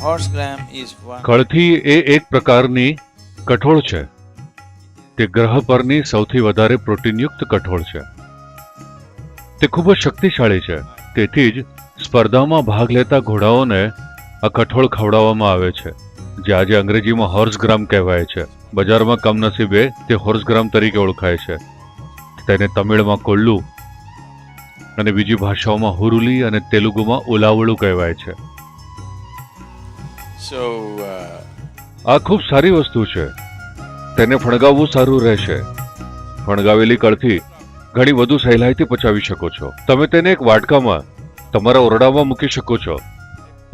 Horse gram is one. કળથી એ એક પ્રકારની કઠોળ છે. તે ગ્રહ પરની સૌથી વધારે પ્રોટીનયુક્ત કઠોળ છે. તે ખૂબ જ શક્તિશાળી છે. તેથી જ સ્પર્ધામાં ભાગ લેતા ઘોડાઓને આ કઠોળ ખવડાવવામાં આવે છે, જે આજે અંગ્રેજીમાં હોર્સ ગ્રામ કહેવાય છે. બજારમાં કમનસીબે તે હોર્સ ગ્રામ તરીકે ઓળખાય છે. તેને તમિળમાં કોલ્લુ અને બીજી ભાષાઓમાં હુરુલી અને તેલુગુમાં ઉલાવળું કહેવાય છે. So, આ ખૂબ સારી વસ્તુ છે. તેને ફણગાવવું સારું રહેશે. ફણગાવેલી કળથી ઘણી વધુ સહેલાઈથી પચાવી શકો છો. તમે તેને એક વાટકામાં તમારા ઓરડામાં મૂકી શકો છો.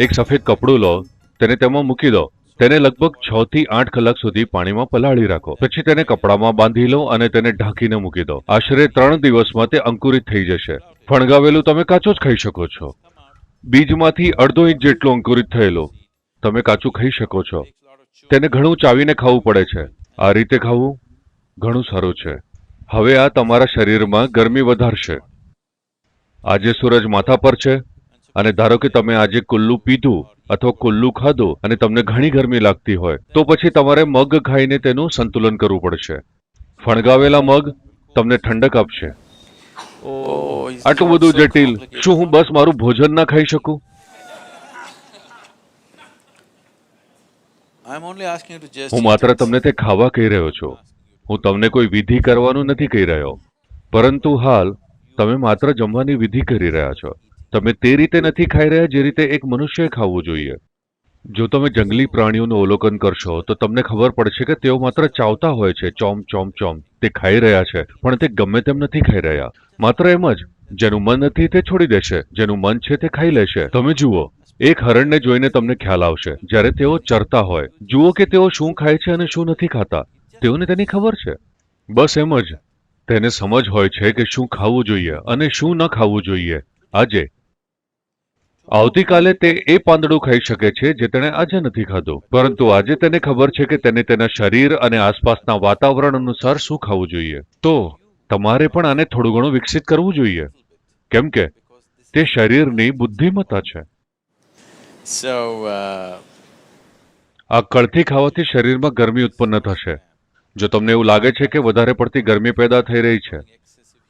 એક સફેદ કપડું લો, તેને તેમાં મૂકી દો. તેને લગભગ 6 થી 8 કલાક સુધી પાણીમાં પલાળી રાખો. પછી તેને કપડામાં બાંધી લો અને તેને ઢાંકીને મૂકી દો. આશરે 3 દિવસમાં તે અંકુરિત થઈ જશે. ફણગાવેલું તમે કાચો જ ખાઈ શકો છો. બીજમાંથી અડધો ઇંચ જેટલું અંકુરિત થયેલું તમે કાચું ખાઈ શકો છો. તેને ઘણું ચાવીને ખાવું પડે છે. આ રીતે ખાવું ઘણું સારું છે. હવે આ તમારા શરીરમાં ગરમી વધારશે. આજે સૂરજ માથા પર છે અને ધારો કે તમે આજે કુલ્લુ પીધું અથવા કુલ્લુ ખાધું અને તમને ઘણી ગરમી લાગતી હોય, તો પછી તમારે મગ ખાઈને તેનું સંતુલન કરવું પડશે. ફણગાવેલા મગ તમને ઠંડક આપશે. oh, it's આટલું not બધું so જટિલ. complicated. શું હું બસ મારું ભોજન ના ખાઈ શકું? I'm only asking you to just. હું eat માત્ર it. તમને તે ખાવા કહી રહ્યો છું. હું તમને કોઈ વિધિ કરવાનું નથી કહી રહ્યો. પરંતુ હાલ તમે માત્ર જમવાની વિધિ કરી રહ્યા છો. તમે તે રીતે નથી ખાઈ રહ્યા જે રીતે એક મનુષ્યએ ખાવું જોઈએ. જો તમે જંગલી પ્રાણીઓનું અવલોકન કરશો તો તમને ખબર પડશે કે તેઓ માત્ર ચાવતા હોય છે. ચોમ ચોમ ચોમ. તે ખાઈ રહ્યા છે, પણ તે ગમે તેમ નથી ખાઈ રહ્યા. માત્ર એમ જ. જેનું મન નથી તે છોડી દેશે, જેનું મન છે તે ખાઈ લેશે. તમે જુઓ, એક હરણને જોઈને તમને ખ્યાલ આવશે. જ્યારે તેઓ ચરતા હોય, જુઓ કે તેઓ શું ખાય છે અને શું નથી ખાતા. તેઓને તેની ખબર છે. બસ એમ જ તેને સમજ હોય છે કે શું ખાવું જોઈએ અને શું ન ખાવું જોઈએ. આજે આવતીકાલે તે એ પાંદડું ખાઈ શકે છે જે તેણે આજે નથી ખાધું, પરંતુ આજે તેને ખબર છે કે તેને તેના શરીર અને આસપાસના વાતાવરણ અનુસાર શું ખાવું જોઈએ. તો તમારે પણ આને થોડું ઘણું વિકસિત કરવું જોઈએ, કેમ કે તે શરીરની બુદ્ધિમત્તા છે. So, આ કળથી ખાવાથી શરીરમાં ગરમી ઉત્પન્ન થશે. જો તમને એવું લાગે છે કે વધારે પડતી ગરમી પેદા થઈ રહી છે,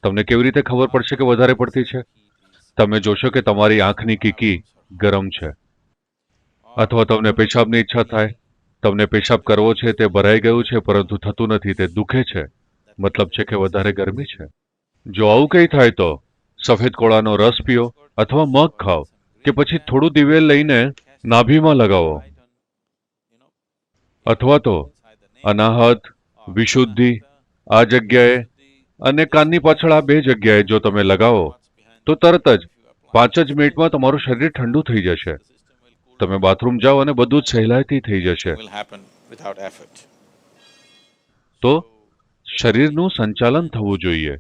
તમને કેવી રીતે ખબર પડશે કે વધારે પડતી છે? તમે જોશો કે તમારી આંખની કીકી ગરમ છે, અથવા તમને પેશાબની ઈચ્છા થાય. તમને પેશાબ કરવો છે, તે ભરાઈ ગયું છે પરંતુ થતું નથી, તે દુખે છે. મતલબ છે કે વધારે ગરમી છે. જો આવું કંઈ થાય તો સફેદ કોળાનો રસ પીઓ અથવા મગ ખાઓ, કે પછી થોડું દિવેલ લઈને નાભીમાં લગાવો, અથવા તો અનાહત, વિશુદ્ધિ આ જગ્યાએ અને કાનની પાછળ આ 2 જગ્યાએ જો તમે લગાવો તો તરત જ 5 જ મિનિટમાં તમારું શરીર ઠંડુ થઈ જશે. તમે બાથરૂમ જાઓ અને બધું જ સહેલાઈથી થઈ જશે. will happen without effort. તો શરીરનું સંચાલન થવું જોઈએ.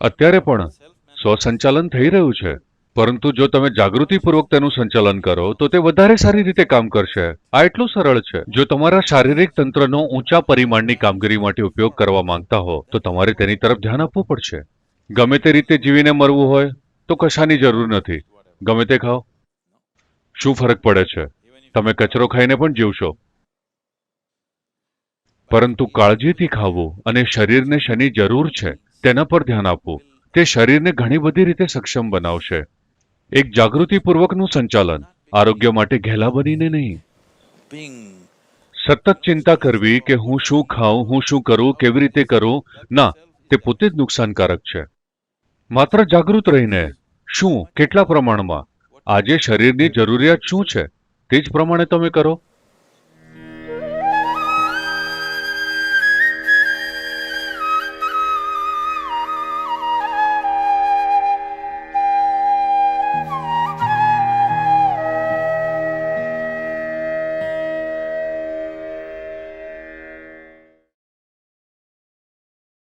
અત્યારે પણ સ્વસંચાલન થઈ રહ્યું છે, પરંતુ જો તમે જાગૃતિપૂર્વક તેનું સંચાલન કરો તો તે વધારે સારી રીતે કામ કરશે. આ એટલું સરળ છે. જો તમારા શારીરિક તંત્રનો ઊંચા પરિમાણની કામગીરી માટે ઉપયોગ કરવા માંગતા હો તો તમારે તેની તરફ ધ્યાન આપવું પડશે. ગમે તે રીતે જીવીને મરવું હોય તો કશાની જરૂર નથી. ગમે તે ખાઓ. શું ફરક પડે છે? તમે કચરો ખાઈને પણ જીવશો. પરંતુ કાળજીથી ખાવું અને શરીરને શેની જરૂર છે તેના પર ધ્યાન આપવું, તે શરીરને ઘણી બધી રીતે સક્ષમ બનાવશે. એક જાગૃતિપૂર્વકનું સંચાલન, આરોગ્ય માટે ઘેલા બનીને નહીં. Being સતત ચિંતા કરવી કે હું શું ખાઉં, હું શું કરું, કેવી રીતે કરું, ના, તે પોતે જ નુકસાનકારક છે. માત્ર જાગૃત રહીને શું, કેટલા પ્રમાણમાં, આજે શરીરની જરૂરિયાત શું છે તે જ પ્રમાણે તમે કરો.